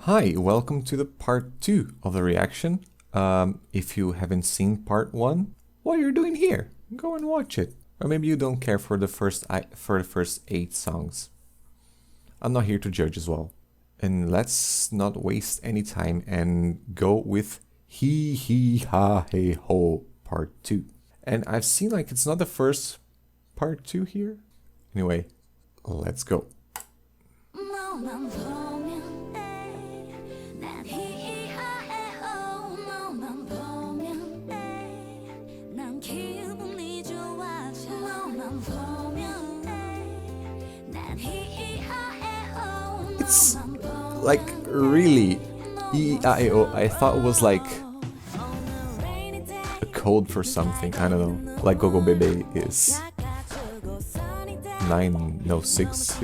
Hi, welcome to the part 2 of the reaction. If you haven't seen part 1, what are you doing here? Go and watch it. Or maybe you don't care for the first 8 songs. I'm not here to judge as well. And let's not waste any time and go with Hee Hee Ha Hey Ho part 2. And I've seen like it's not the first part 2 here. Anyway, let's go. It's like really E-I-O. I thought it was like a code for something. I don't know. Like Gogo Bebe is 9966.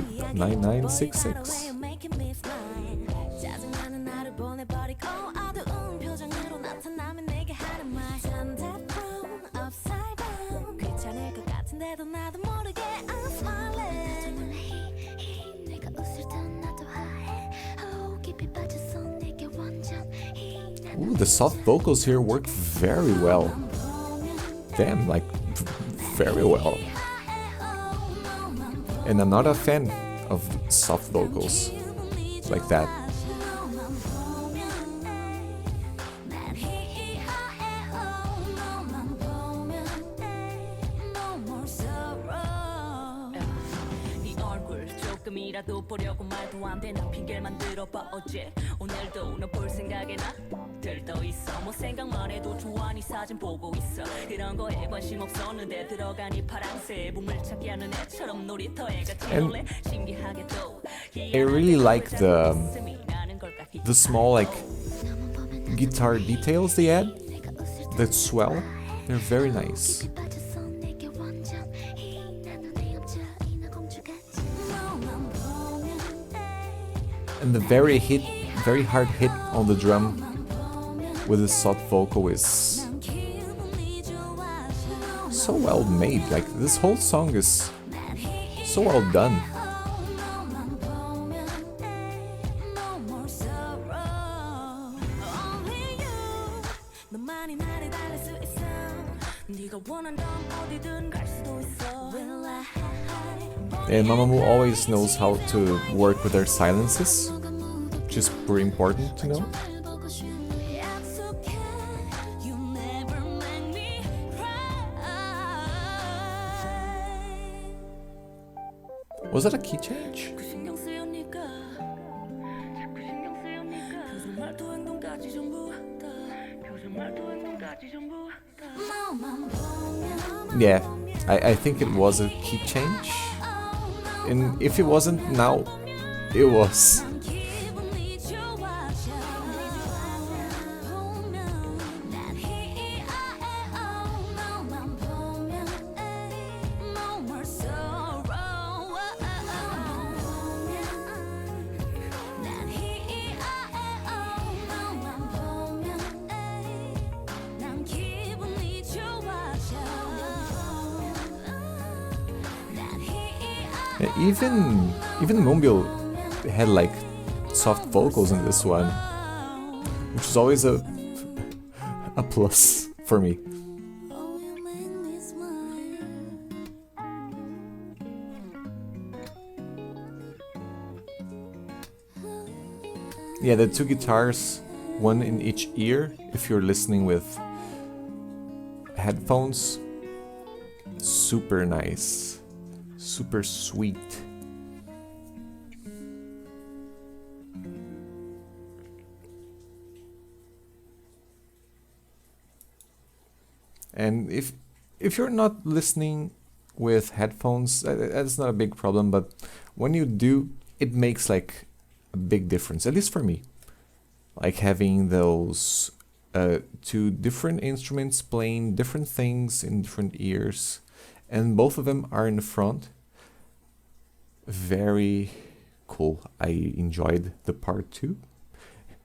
Ooh, the soft vocals here work very well. Damn, like, very well. And I'm not a fan of soft vocals like that. 보려고 말도 안 되는 핑계만 들어봐 어제 오늘도 너 볼 생각에 나 들떠 있어 뭐 생각만 해도 좋아 네 사진 보고 있어 그런 거에 관심 없었는데 들어가니 파랑새 봄을 찾기 하는 애처럼 놀이터에 같이 놀래 신기하게도 I really like the small like guitar details they add, the swell, they're very nice. And the very hard hit on the drum with the soft vocal is so well made. Like this whole song is so well done. And MAMAMOO always knows how to work with their silences, which is pretty important to know. Was that a key change? Yeah, I think it was a key change. And if it wasn't now, it was. Even Moonbyul had like soft vocals in this one, which is always a plus for me. Yeah, the two guitars, one in each ear if you're listening with headphones. Super nice. Super sweet. And if you're not listening with headphones, that's not a big problem, but when you do, it makes like a big difference, at least for me. Like having those two different instruments playing different things in different ears, and both of them are in the front. Very cool. I enjoyed the part 2.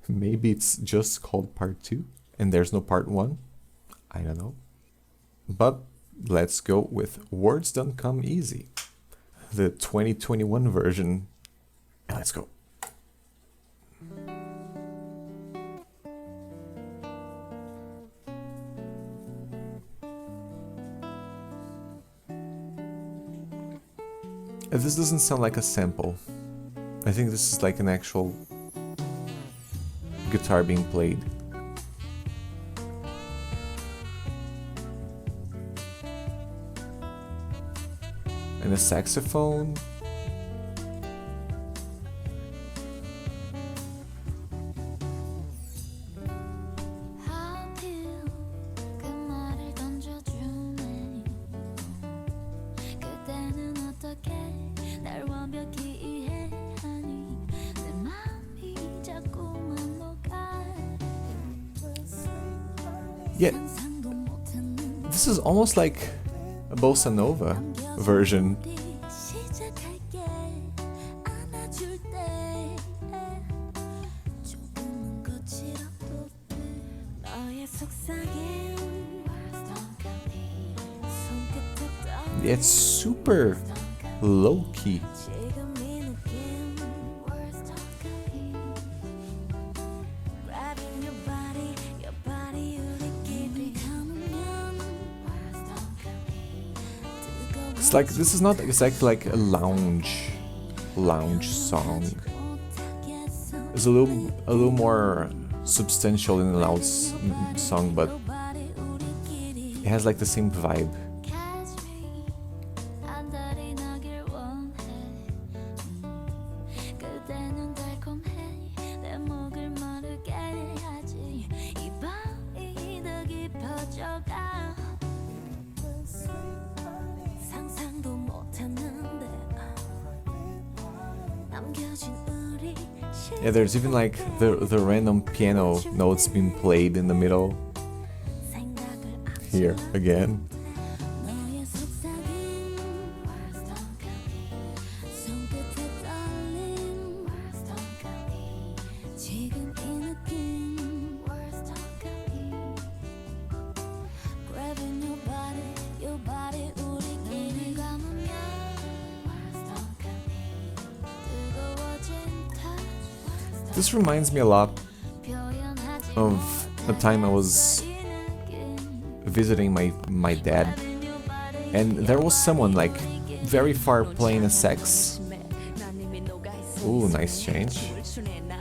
Maybe it's just called part 2 and there's no part 1. I don't know. But let's go with Words Don't Come Easy, the 2021 version. Let's go. This doesn't sound like a sample. I think this is like an actual guitar being played. And a saxophone. Yeah, this is almost like a bossa nova version. Yeah, it's super low-key. It's like, this is not exactly like a lounge song. It's a little more substantial in a loud song, but it has like the same vibe. Yeah, there's even like the random piano notes being played in the middle. Here again. This reminds me a lot of a time I was visiting my dad, and there was someone like very far playing a sax. Ooh, nice change.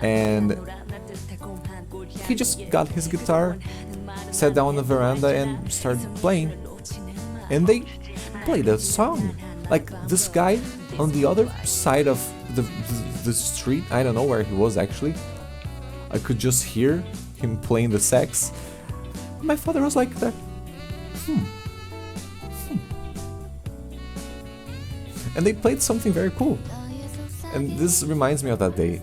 And he just got his guitar, sat down on the veranda and started playing. And they played a song. Like, this guy on the other side of the street, I don't know where he was actually, I could just hear him playing the sax. My father was like that. And they played something very cool. And this reminds me of that day.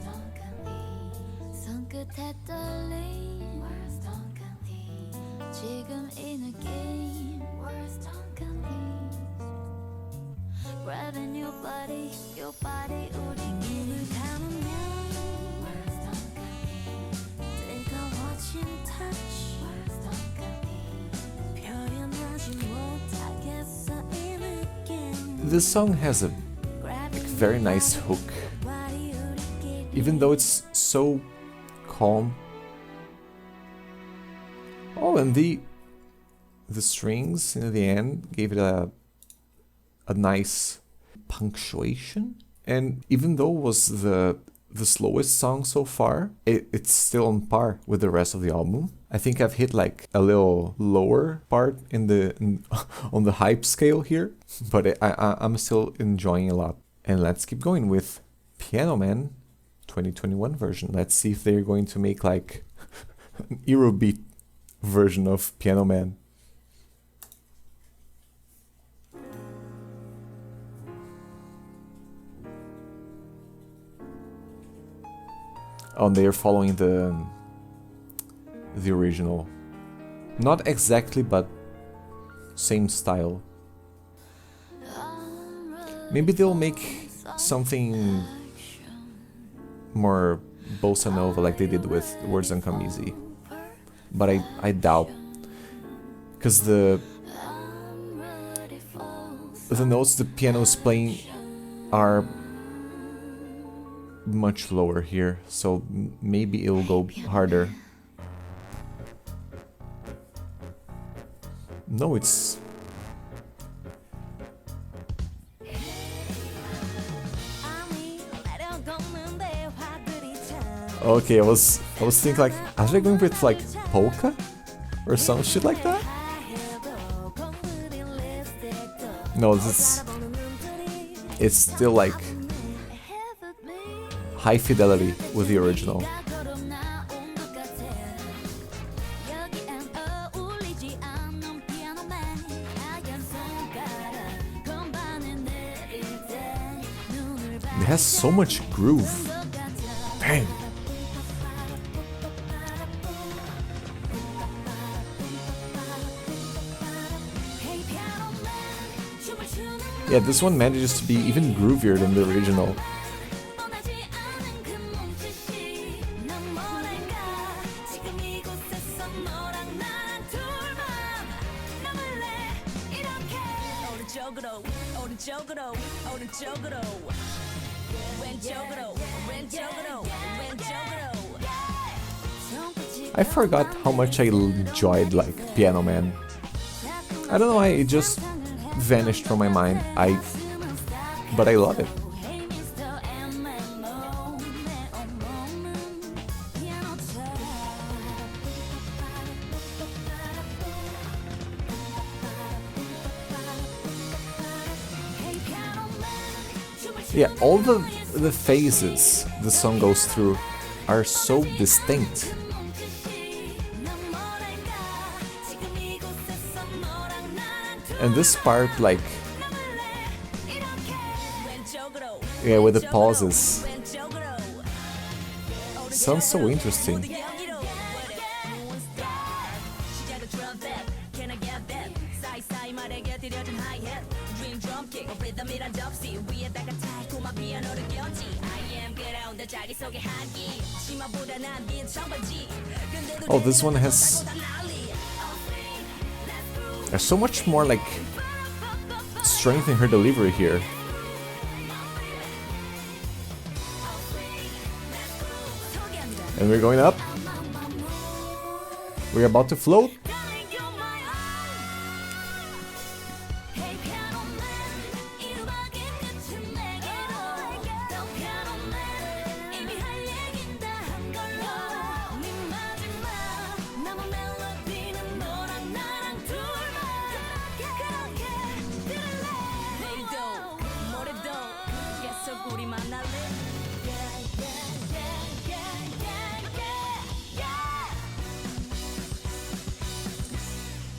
This song has a very nice hook, even though it's so calm. Oh, and the strings in the end gave it a nice punctuation. And even though it was the slowest song so far, it's still on par with the rest of the album. I think I've hit like a little lower part on the hype scale here, but I'm still enjoying a lot. And let's keep going with Piano Man 2021 version. Let's see if they're going to make like an Eurobeat version of Piano Man. Oh, and they're following the original. Not exactly, but same style. Maybe they'll make something more bossa nova like they did with Words Don't Come Easy. But I doubt. Because the notes the piano is playing are much lower here, so maybe it'll go harder. No, it's... Okay, I was thinking like, are they going with like polka or some shit like that? No, it's still like high fidelity with the original. It has so much groove. Dang. Yeah, this one manages to be even groovier than the original. I forgot how much I enjoyed like Piano Man. I don't know why it just vanished from my mind. But I love it. Yeah, all the phases the song goes through are so distinct. And this part, like, yeah, with the pauses, sounds so interesting. Oh, this one has there's so much more like strength in her delivery here. And we're going up. We're about to float.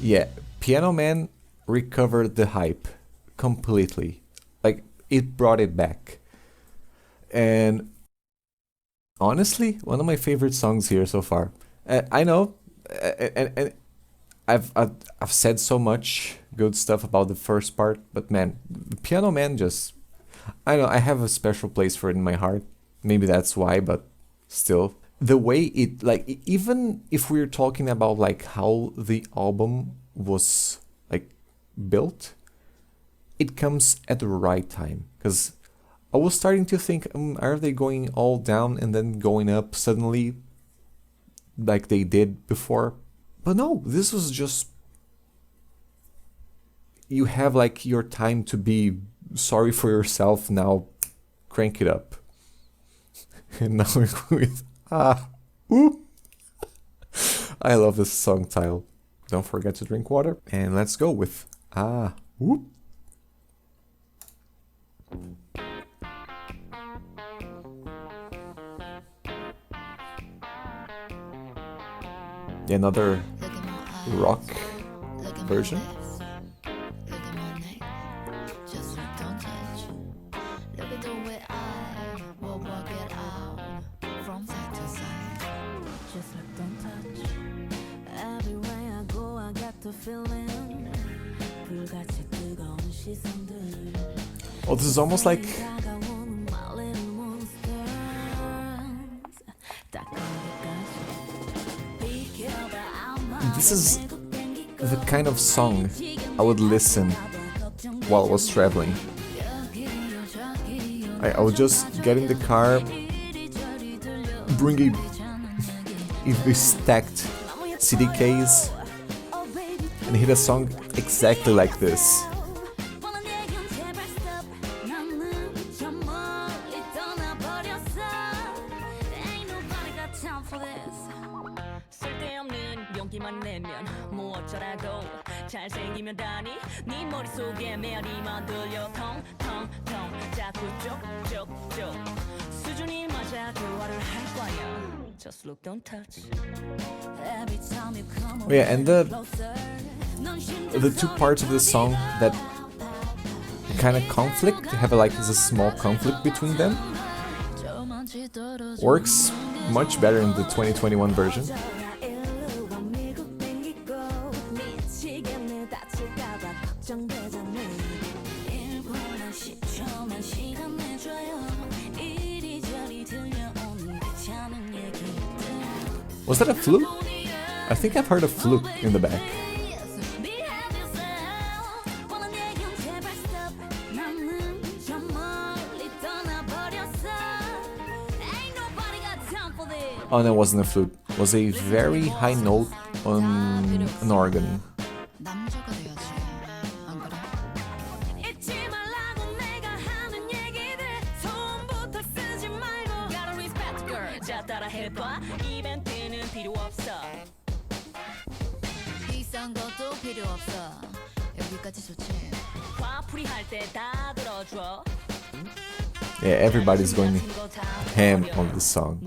Yeah, Piano Man recovered the hype completely. Like, it brought it back. And honestly, one of my favorite songs here so far. I know, and I've said so much good stuff about the first part, but man, Piano Man just, I know, I have a special place for it in my heart. Maybe that's why, but still. The way it, like, even if we're talking about like how the album was like built, it comes at the right time. Because I was starting to think, are they going all down and then going up suddenly like they did before? But no, this was just, you have like your time to be sorry for yourself, now crank it up. And now we're with ooh. I love this song title. Don't forget to drink water. And let's go with ooh. Another rock version. Oh, this is almost like this is the kind of song I would listen while I was traveling. I would just get in the car, bring a stacked CD case, and hit a song exactly like this. 쓸데없는 용기만 내면 뭐 어쩌라고 잘생기면 다니 네 머릿속에 메아리만 들려 텅텅텅 자꾸 쪽쪽쪽 수준이 맞아 대화를 할 거야 Just look don't touch Oh yeah, and the two parts of the song that kind of conflict, have like this small conflict between them, works much better in the 2021 version. Was that a flute? I think I've heard a flute in the back. Oh, no, it wasn't a flute. It was a very high note on an organ. Yeah, everybody's going ham on this song.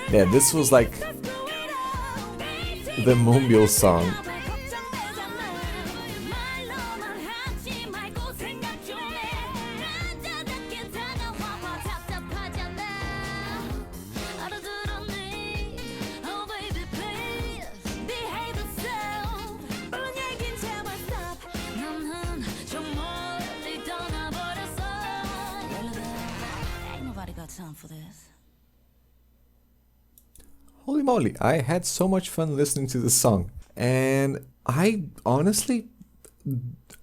Yeah, this was like the MAMAMOO song. Holy moly, I had so much fun listening to this song. And I honestly,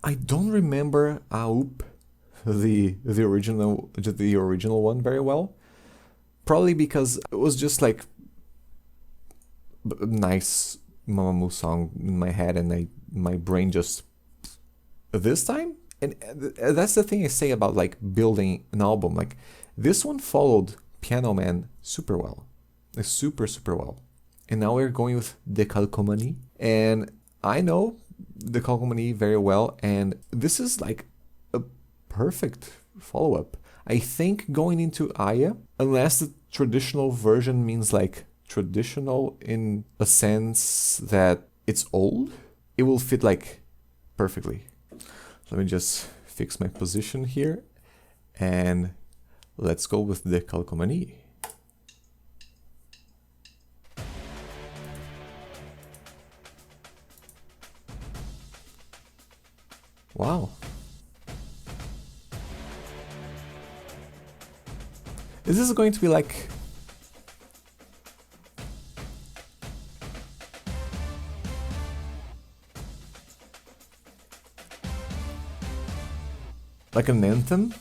I don't remember Aoop, the original one very well. Probably because it was just like a nice MAMAMOO song in my head, and my brain just this time. And that's the thing I say about like building an album. Like this one followed Piano Man super well. Super well. And now we're going with Decalcomanie, and I know Decalcomanie very well, and this is like a perfect follow-up. I think going into Aya, unless the traditional version means like traditional in a sense that it's old, it will fit like perfectly. Let me just fix my position here, and let's go with Decalcomanie. Wow. Is this going to be like... like an anthem?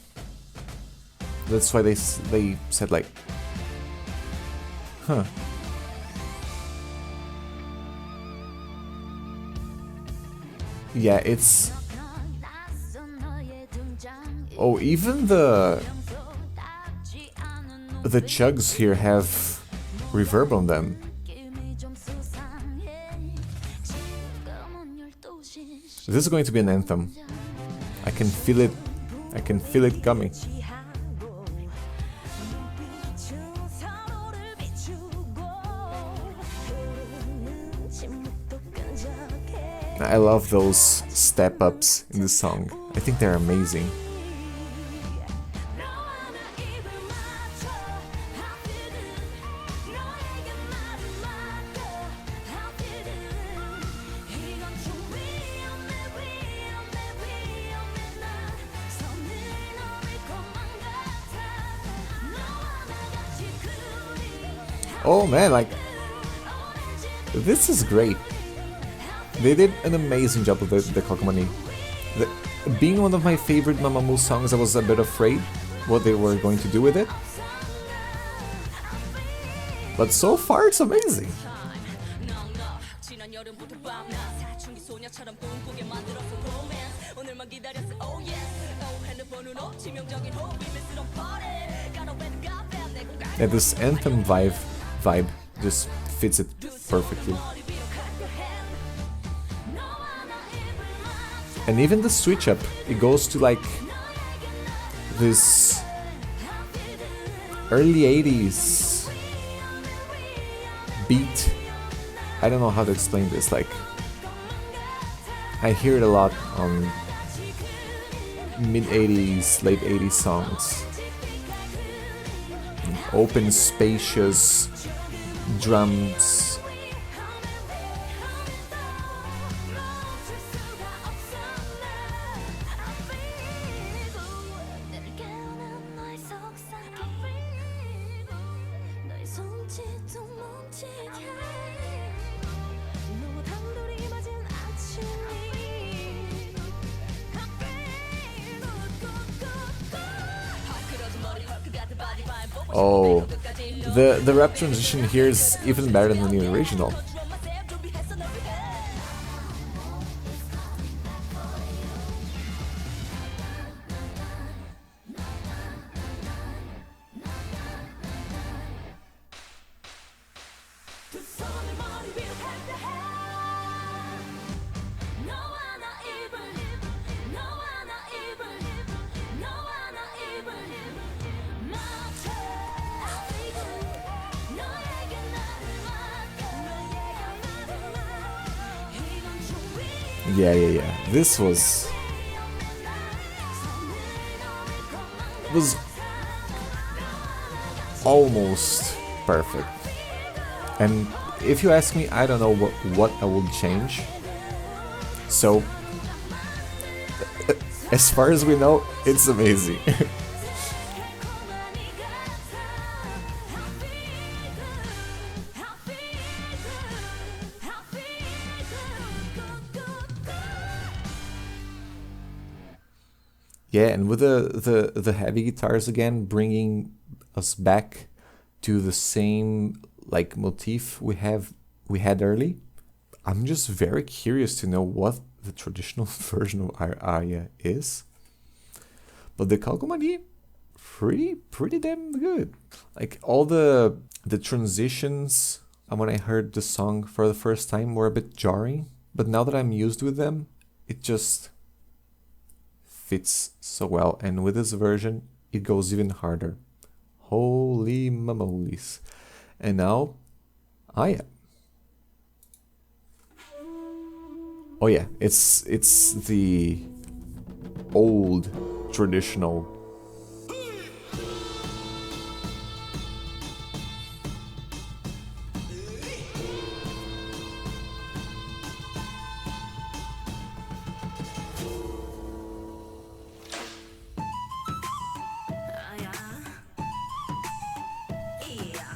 That's why they said like... Huh. Yeah, it's... Oh, even the chugs here have reverb on them. This is going to be an anthem. I can feel it. I can feel it coming. I love those step-ups in the song. I think they're amazing. Oh man, like, this is great. They did an amazing job with the Decalcomanie. Being one of my favorite MAMAMOO songs, I was a bit afraid what they were going to do with it. But so far it's amazing. Yeah, this anthem vibe just fits it perfectly. And even the switch up, it goes to like this early 80s beat. I don't know how to explain this, like I hear it a lot on mid 80s, late 80s songs. Open, spacious drums. Oh, the rap transition here is even better than the original. Yeah. This was almost perfect. And if you ask me, I don't know what I would change. So, as far as we know, it's amazing. Yeah, and with the heavy guitars again, bringing us back to the same like motif we had early. I'm just very curious to know what the traditional version of our aria is. But the Kalgomani, pretty damn good. Like all the transitions when I heard the song for the first time were a bit jarring, but now that I'm used with them, it just fits so well, and with this version it goes even harder. Holy mamolies. And now Aya. Oh yeah, it's the old traditional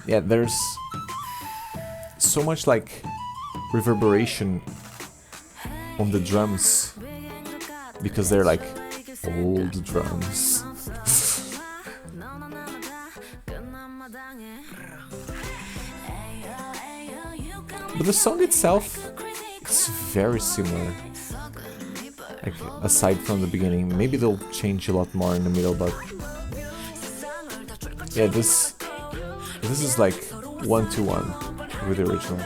yeah, there's so much like reverberation on the drums because they're like old drums. But the song itself is very similar. Like aside from the beginning, maybe they'll change a lot more in the middle, but yeah, this is like 1-to-1 with the original.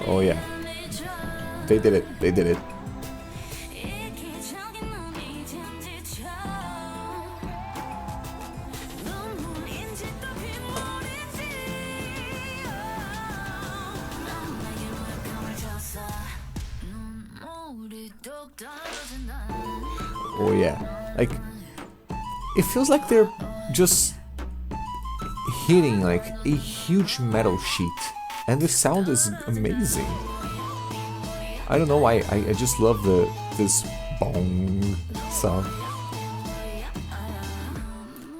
Oh yeah, they did it. Oh yeah, like it feels like they're just hitting like a huge metal sheet, and the sound is amazing. I don't know why, I just love this bong sound.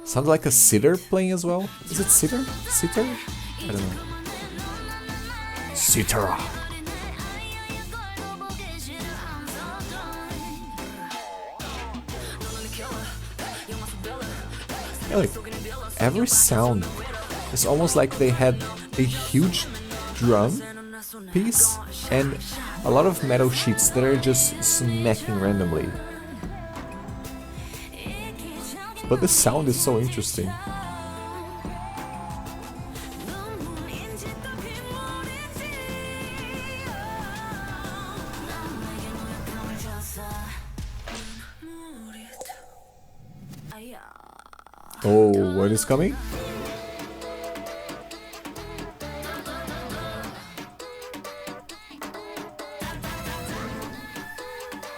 Sounds like a sitar playing as well. Is it sitar? Sitar? I don't know. Sitar. Like, every sound is almost like they had a huge drum piece and a lot of metal sheets that are just smacking randomly. But the sound is so interesting. Oh, what is coming?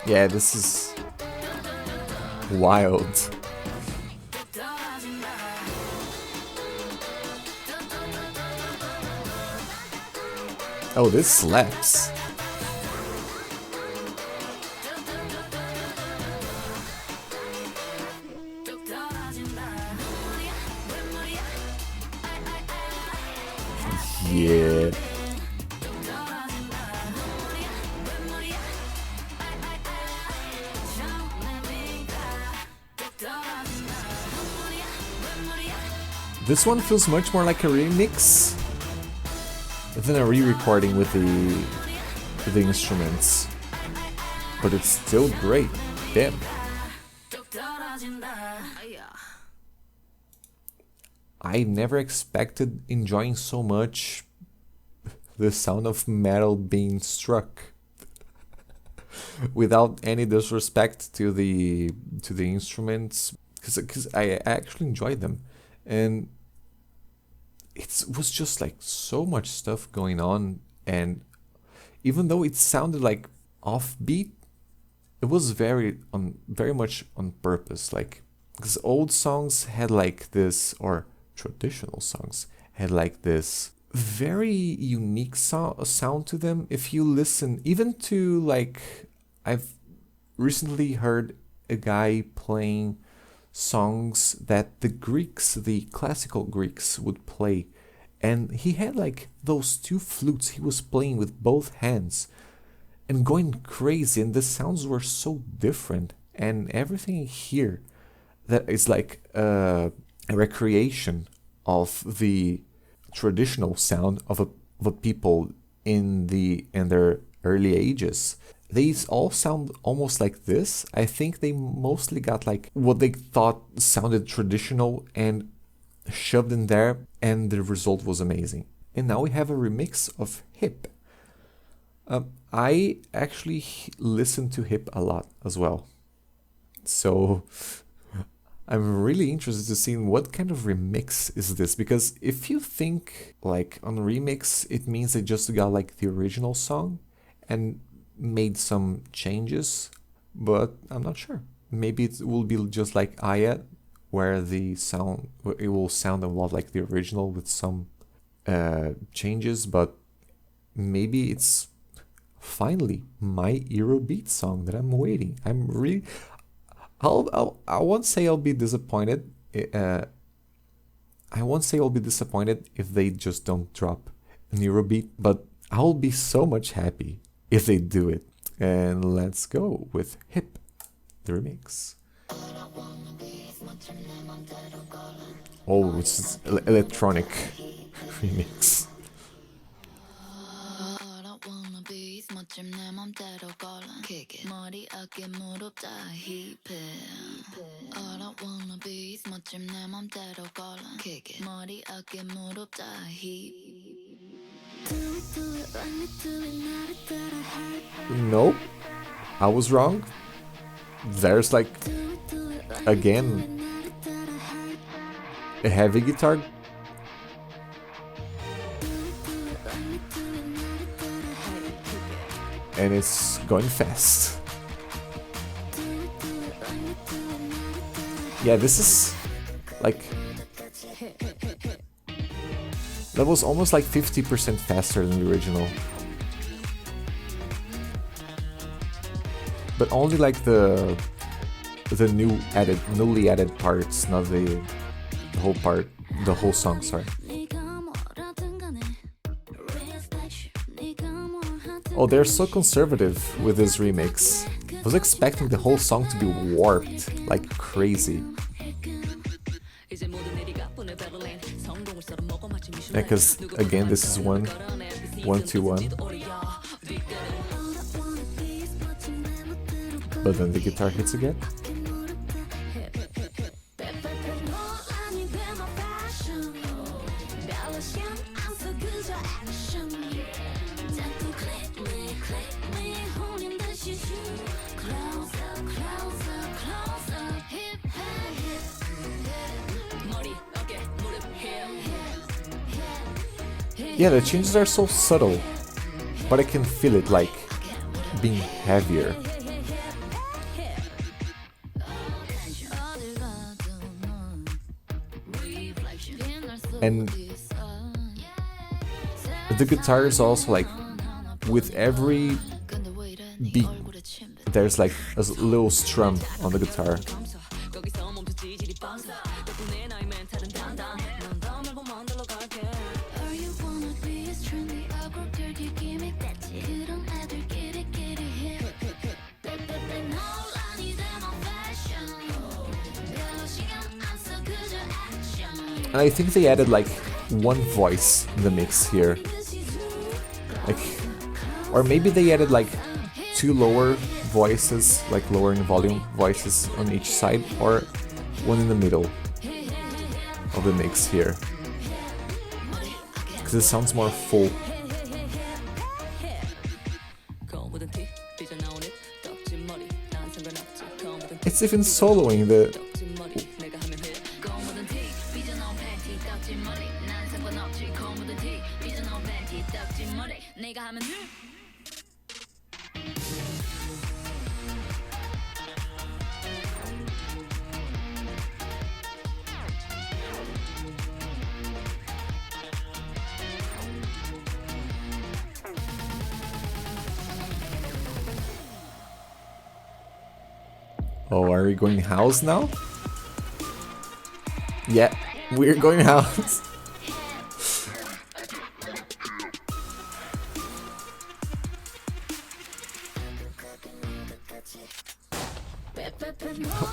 Yeah, this is wild. Oh, this slaps. Yeah. This one feels much more like a remix than a re-recording with the instruments, but it's still great. Damn. I never expected enjoying so much the sound of metal being struck. Without any disrespect to the instruments, because I actually enjoyed them, and it was just like so much stuff going on, and even though it sounded like offbeat, it was very much on purpose. Like, because old songs had like this, or traditional songs had like this very unique sound to them. If you listen even to, like, I've recently heard a guy playing songs that the classical Greeks would play, and he had like those two flutes he was playing with both hands and going crazy, and the sounds were so different, and everything here that is like a recreation of the traditional sound of a people in their early ages. These all sound almost like this. I think they mostly got like what they thought sounded traditional and shoved in there, and the result was amazing. And now we have a remix of Hip. I actually listen to Hip a lot as well, so I'm really interested to see what kind of remix is this, because if you think like on remix, it means they just got like the original song and made some changes, but I'm not sure. Maybe it will be just like Aya, where it will sound a lot like the original with some changes, but maybe it's finally my Eurobeat song that I'm waiting. I won't say I'll be disappointed. I won't say I'll be disappointed if they just don't drop an Eurobeat, but I'll be so much happy if they do it. And let's go with Hip, the remix. Oh, it's electronic remix. Nope, I was wrong. There's like, again, a heavy guitar. And it's going fast. Yeah, this is like, that was almost like 50% faster than the original. But only like the newly added parts, not the whole song, sorry. Oh, they're so conservative with this remix. I was expecting the whole song to be warped like crazy. Yeah, because again, this is 1-2-1. But then the guitar hits again. Yeah, the changes are so subtle, but I can feel it like being heavier. And the guitar is also like, with every beat, there's like a little strum on the guitar. And I think they added like one voice in the mix here. Like, or maybe they added like two lower voices, like lower in volume voices on each side, or one in the middle of the mix here. Because it sounds more full. It's even soloing the... Oh, are we going house now? Yeah, we're going house.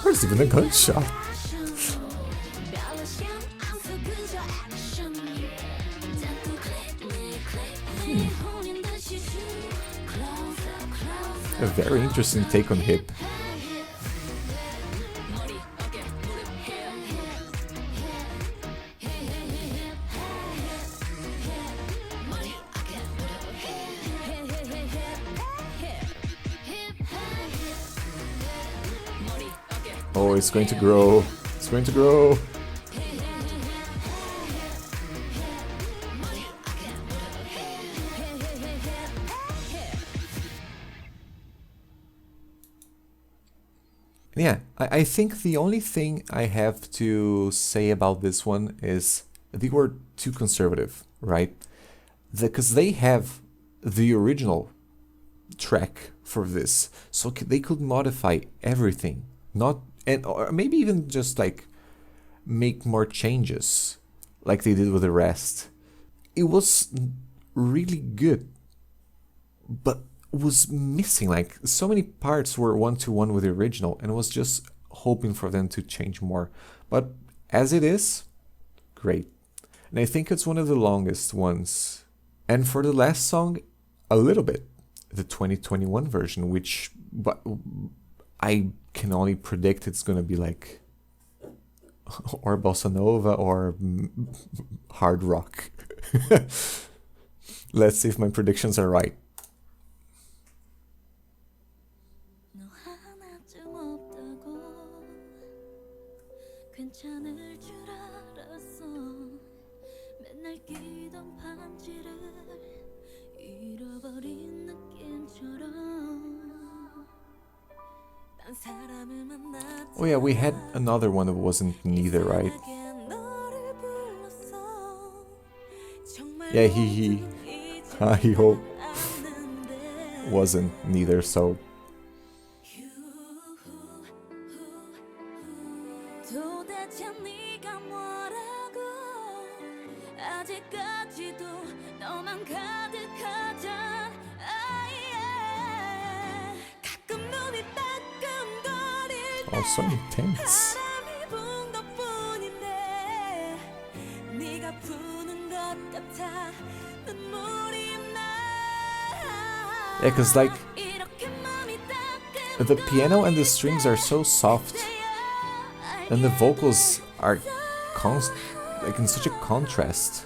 Where's even a gunshot? A very interesting take on hip. Oh, it's going to grow. It's going to grow. Yeah, I think the only thing I have to say about this one is they were too conservative, right? Because they have the original track for this, so they could modify everything, not and or maybe even just like make more changes, like they did with the rest. It was really good, but was missing like so many parts were 1-to-1 with the original, and was just hoping for them to change more. But as it is, great. And I think it's one of the longest ones. And for the last song, a little bit, the 2021 version, which but I can only predict it's gonna be like or bossa nova or hard rock. Let's see if my predictions are right. Oh yeah, we had another one that wasn't neither, right? Yeah, he hope wasn't neither, so oh, so intense. Yeah, because like the piano and the strings are so soft, and the vocals are like in such a contrast.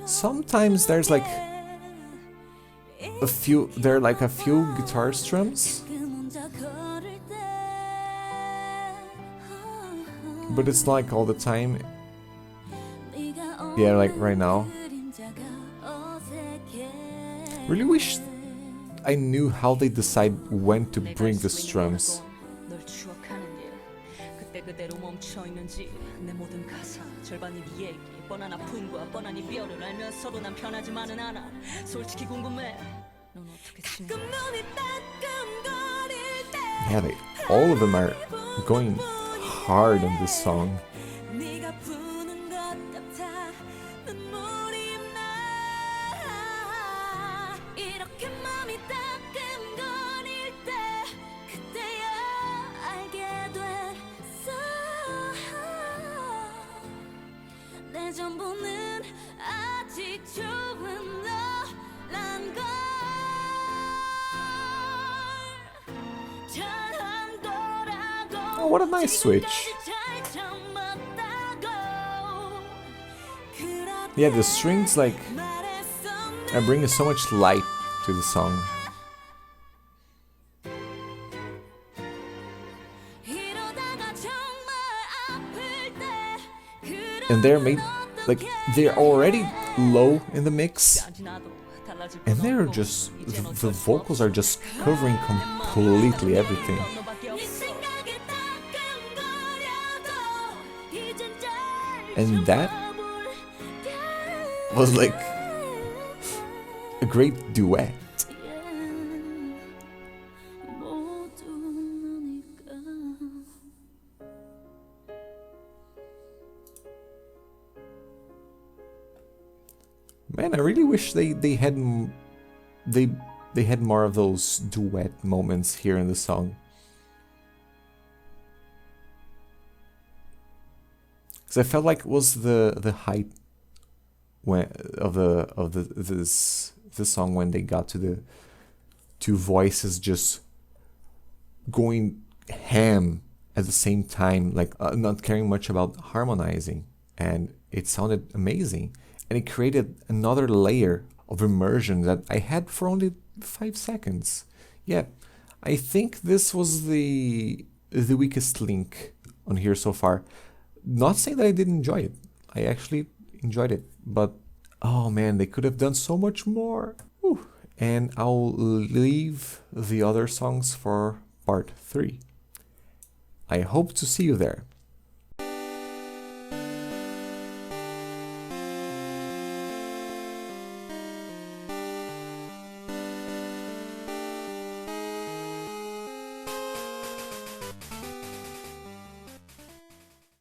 Sometimes there's like a few guitar strums, but it's not like all the time. Yeah, like right now. Really wish I knew how they decide when to bring the strums. Yeah, all of them are going hard on this song. Oh, what a nice switch. Yeah, the strings like are bringing so much light to the song. And they're made like they're already low in the mix, and they're just the vocals are just covering completely everything. And that was like a great duet. Man, I really wish they had more of those duet moments here in the song. Because I felt like it was the height this song when they got to the two voices just going ham at the same time, like not caring much about harmonizing, and it sounded amazing. And it created another layer of immersion that I had for only 5 seconds. Yeah, I think this was the weakest link on here so far. Not saying that I didn't enjoy it. I actually enjoyed it. But, oh man, they could have done so much more. Whew. And I'll leave the other songs for part 3. I hope to see you there.